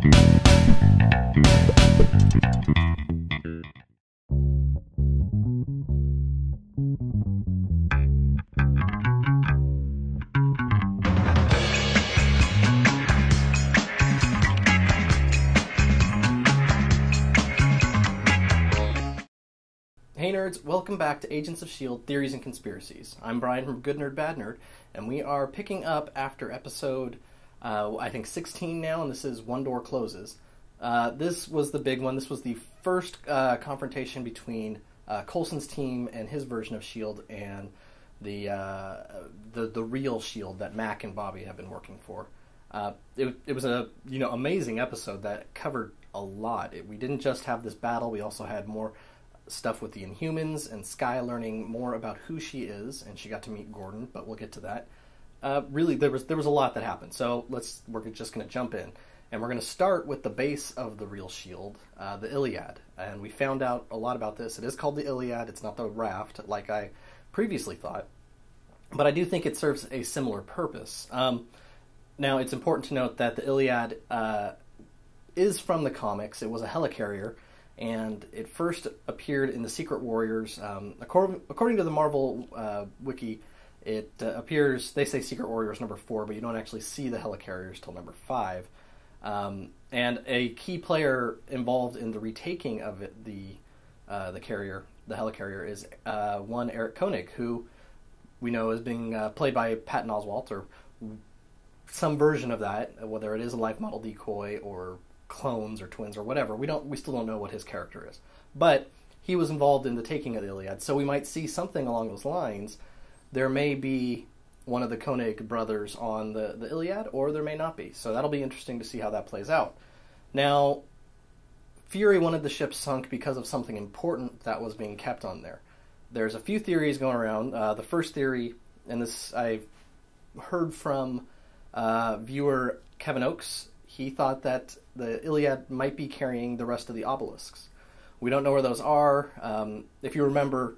Hey nerds, welcome back to Agents of S.H.I.E.L.D. Theories and Conspiracies. I'm Brian from Good Nerd Bad Nerd, and we are picking up after episode, I think 16 now, and this is One Door Closes. This was the big one. This was the first confrontation between Coulson's team and his version of S.H.I.E.L.D. and the real S.H.I.E.L.D. that Mac and Bobby have been working for. It was a amazing episode that covered a lot. We didn't just have this battle, we also had more stuff with the Inhumans and Skye learning more about who she is, and she got to meet Gordon, but we'll get to that. Really, there was a lot that happened, so we're just going to jump in, and we're going to start with the base of the real S.H.I.E.L.D., the Iliad, and we found out a lot about this. It is called the Iliad, it's not the Raft, like I previously thought, but I do think it serves a similar purpose. Now, it's important to note that the Iliad is from the comics. It was a helicarrier, and it first appeared in the Secret Warriors. According to the Marvel wiki, it appears, they say Secret Warriors number 4, but you don't actually see the helicarriers till number 5. And a key player involved in the retaking of it, the helicarrier, is one Eric Koenig, who we know is being played by Patton Oswalt, or some version of that, whether it is a life model decoy or clones or twins or whatever. We still don't know what his character is, but he was involved in the taking of the Iliad, so we might see something along those lines. There may be one of the Koenig brothers on the Iliad, or there may not be, so that'll be interesting to see how that plays out. Now, Fury wanted the ship sunk because of something important that was being kept on there. There's a few theories going around. The first theory, and this I've heard from viewer Kevin Oakes, he thought that the Iliad might be carrying the rest of the obelisks. We don't know where those are. If you remember,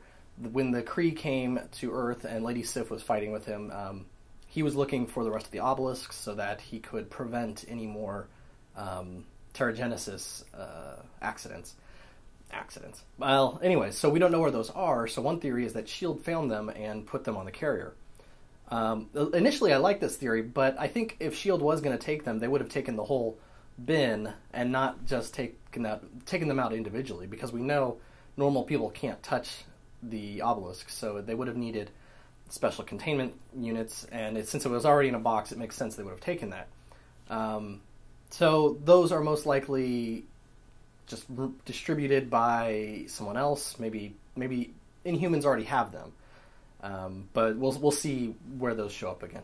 when the Kree came to Earth and Lady Sif was fighting with him, he was looking for the rest of the obelisks so that he could prevent any more Terrigenesis accidents. Well, anyway, so we don't know where those are, so one theory is that S.H.I.E.L.D. found them and put them on the carrier. Initially, I liked this theory, but I think if S.H.I.E.L.D. was going to take them, they would have taken the whole bin and not just taken them out individually, because we know normal people can't touch the obelisk, so they would have needed special containment units, and since it was already in a box, it makes sense they would have taken that. So those are most likely just distributed by someone else. Maybe Inhumans already have them. But we'll see where those show up again.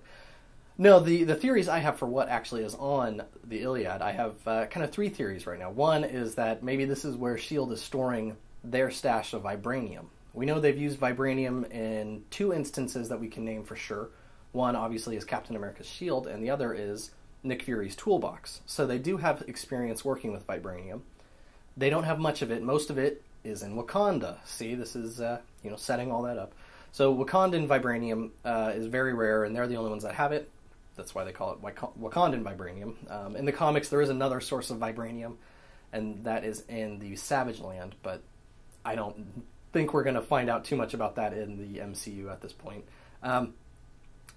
No, the theories I have for what actually is on the Iliad, I have kind of 3 theories right now. One is that maybe this is where S.H.I.E.L.D. is storing their stash of vibranium. We know they've used vibranium in 2 instances that we can name for sure. One, obviously, is Captain America's S.H.I.E.L.D., and the other is Nick Fury's toolbox. So they do have experience working with vibranium. They don't have much of it. Most of it is in Wakanda. See, this is setting all that up. So Wakandan vibranium is very rare, and they're the only ones that have it. That's why they call it Wakandan vibranium. In the comics, there is another source of vibranium, and that is in the Savage Land, but I don't think we're going to find out too much about that in the MCU at this point.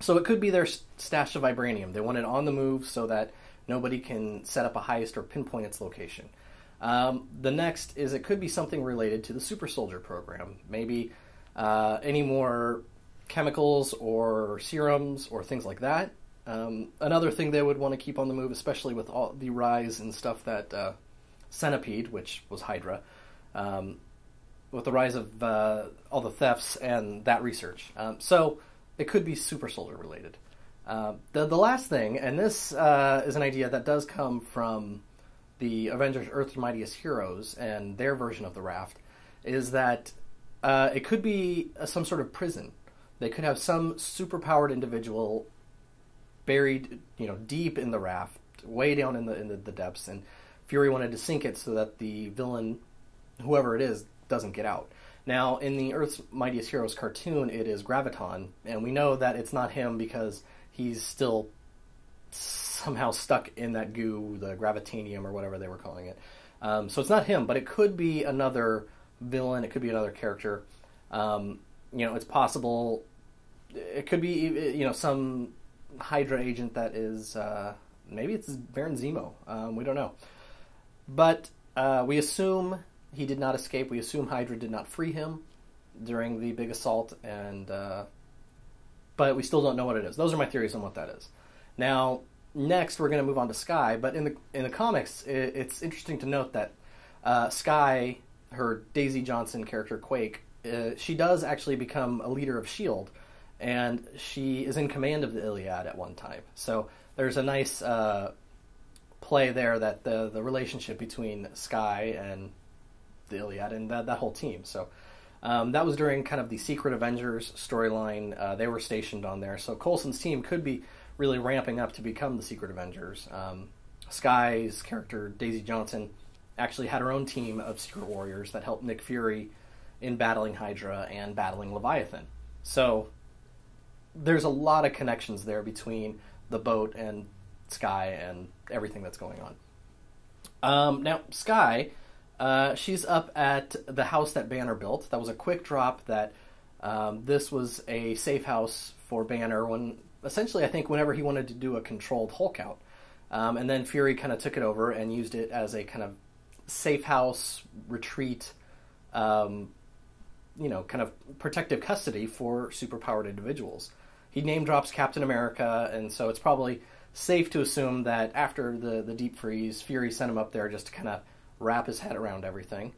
So it could be their stash of vibranium. They want it on the move so that nobody can set up a heist or pinpoint its location. The next is it could be something related to the Super Soldier program. Maybe any more chemicals or serums or things like that. Another thing they would want to keep on the move, especially with all the rise and stuff that Centipede, which was Hydra, with the rise of all the thefts and that research. So it could be Super Soldier related. The last thing, and this is an idea that does come from the Avengers Earth's Mightiest Heroes and their version of the Raft, is that it could be some sort of prison. They could have some superpowered individual buried, deep in the raft, way down in the depths, and Fury wanted to sink it so that the villain, whoever it is, doesn't get out. Now, in the Earth's Mightiest Heroes cartoon, it is Graviton, and we know that it's not him because he's still somehow stuck in that goo, the gravitanium or whatever they were calling it. So it's not him, but it could be another villain. It could be another character. It's possible. It could be, some Hydra agent that is, maybe it's Baron Zemo. We don't know. But we assume he did not escape. We assume Hydra did not free him during the big assault, but we still don't know what it is. Those are my theories on what that is. Now, next we're going to move on to Skye, but in the comics, it's interesting to note that Skye, her Daisy Johnson character Quake, she does actually become a leader of S.H.I.E.L.D, and she is in command of the Iliad at one time. So there's a nice play there that the relationship between Skye and the Iliad and that whole team. So that was during kind of the Secret Avengers storyline. They were stationed on there. So Coulson's team could be really ramping up to become the Secret Avengers. Skye's character, Daisy Johnson, actually had her own team of Secret Warriors that helped Nick Fury in battling Hydra and battling Leviathan. So there's a lot of connections there between the boat and Skye and everything that's going on. Now, Skye, she's up at the house that Banner built. That was a quick drop that this was a safe house for Banner when, essentially, I think whenever he wanted to do a controlled Hulk out. And then Fury kind of took it over and used it as a kind of safe house retreat, kind of protective custody for superpowered individuals. He name drops Captain America, and so it's probably safe to assume that after the deep freeze, Fury sent him up there just to kind of wrap his head around everything.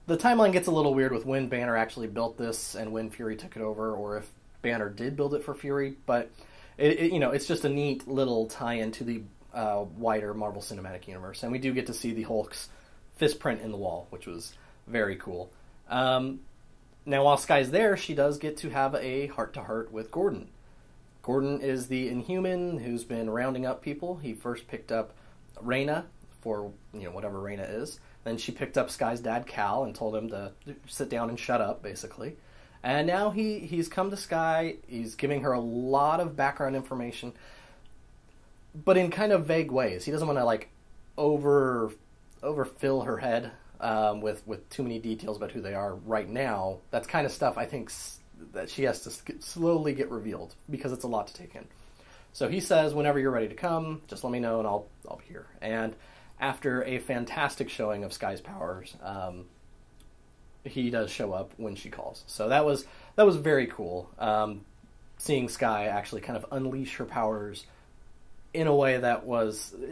The timeline gets a little weird with when Banner actually built this and when Fury took it over, or if Banner did build it for Fury, but it's just a neat little tie-in to the wider Marvel Cinematic Universe, and we do get to see the Hulk's fist print in the wall, which was very cool. Now, while Skye's there, she does get to have a heart-to-heart with Gordon. Gordon is the Inhuman who's been rounding up people. He first picked up Reyna for, whatever Reyna is. Then she picked up Skye's dad, Cal, and told him to sit down and shut up, basically. And now he's come to Skye. He's giving her a lot of background information, but in kind of vague ways. He doesn't want to, overfill her head with too many details about who they are right now. That's kind of stuff I think that she has to slowly get revealed because it's a lot to take in. So he says, whenever you're ready to come, just let me know and I'll be here. And after a fantastic showing of Skye's powers, he does show up when she calls. So that was very cool. Seeing Skye actually kind of unleash her powers in a way that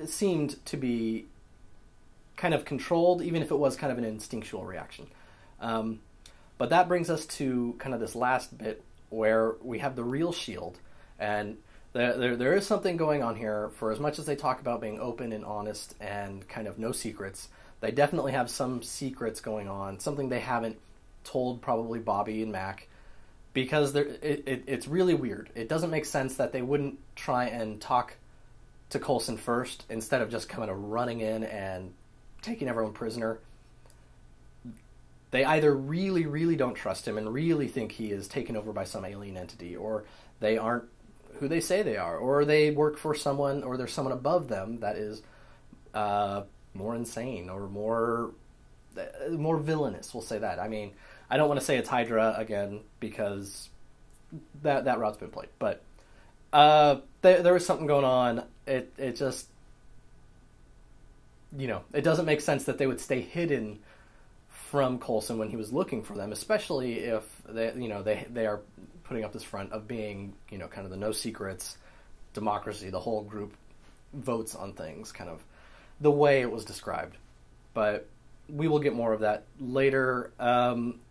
seemed to be kind of controlled, even if it was kind of an instinctual reaction. But that brings us to kind of this last bit where we have the real S.H.I.E.L.D. And there is something going on here. For as much as they talk about being open and honest and kind of no secrets, they definitely have some secrets going on, something they haven't told probably Bobby and Mac, because it's really weird. It doesn't make sense that they wouldn't try and talk to Coulson first instead of just kind of running in and taking everyone prisoner. They either really, really don't trust him and really think he is taken over by some alien entity, or they aren't who they say they are, or they work for someone, or there's someone above them that is more insane or more villainous. We'll say that. I mean, I don't want to say it's Hydra again because that route's been played, but there was something going on. It just, it doesn't make sense that they would stay hidden from Coulson when he was looking for them, especially if they are putting up this front of being, kind of the no secrets democracy. The whole group votes on things, kind of the way it was described. But we will get more of that later.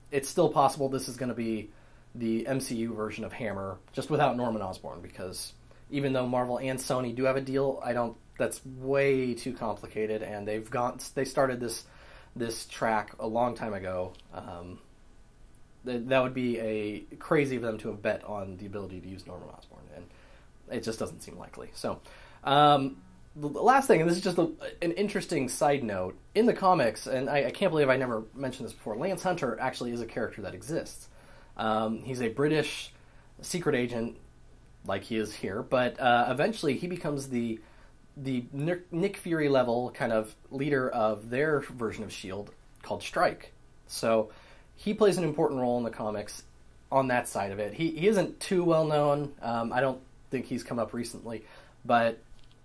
It's still possible this is going to be the MCU version of Hammer, just without Norman Osborn, because even though Marvel and Sony do have a deal, that's way too complicated, and they started this track a long time ago. That would be crazy of them to have bet on the ability to use Norman Osborn, and it just doesn't seem likely. So, the last thing, and this is just an interesting side note, in the comics, and I can't believe I never mentioned this before, Lance Hunter actually is a character that exists. He's a British secret agent like he is here, but eventually he becomes the Nick Fury level kind of leader of their version of S.H.I.E.L.D. called Strike. So he plays an important role in the comics on that side of it. He isn't too well known. I don't think he's come up recently, but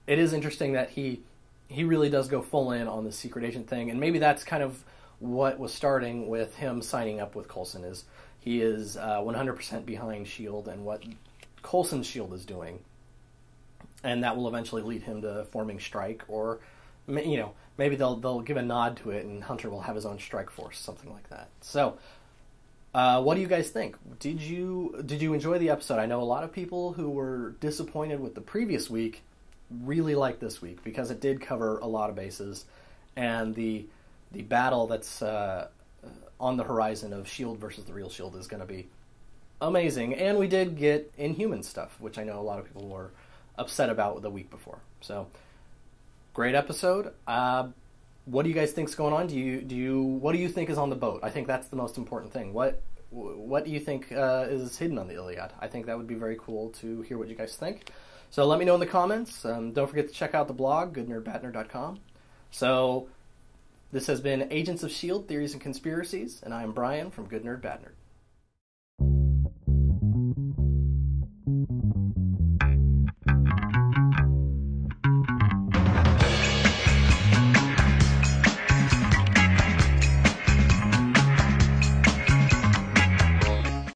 it is interesting that he really does go full in on the secret agent thing, and maybe that's kind of what was starting with him signing up with Coulson. Is he is 100% behind S.H.I.E.L.D. and what Coulson's S.H.I.E.L.D. is doing, and that will eventually lead him to forming Strike, or maybe they'll give a nod to it, and Hunter will have his own Strike Force, something like that. So, what do you guys think? Did you enjoy the episode? I know a lot of people who were disappointed with the previous week really liked this week because it did cover a lot of bases, and the battle that's on the horizon of S.H.I.E.L.D. versus the real S.H.I.E.L.D. is going to be amazing. And we did get Inhuman stuff, which I know a lot of people were upset about the week before. So, great episode. What do you guys think's going on? What do you think is on the boat? I think that's the most important thing. What do you think is hidden on the Iliad? I think that would be very cool to hear what you guys think. So let me know in the comments. Don't forget to check out the blog, goodnerdbadnerd.com. So this has been Agents of S.H.I.E.L.D. Theories and Conspiracies, and I am Brian from Good Nerd Bad Nerd.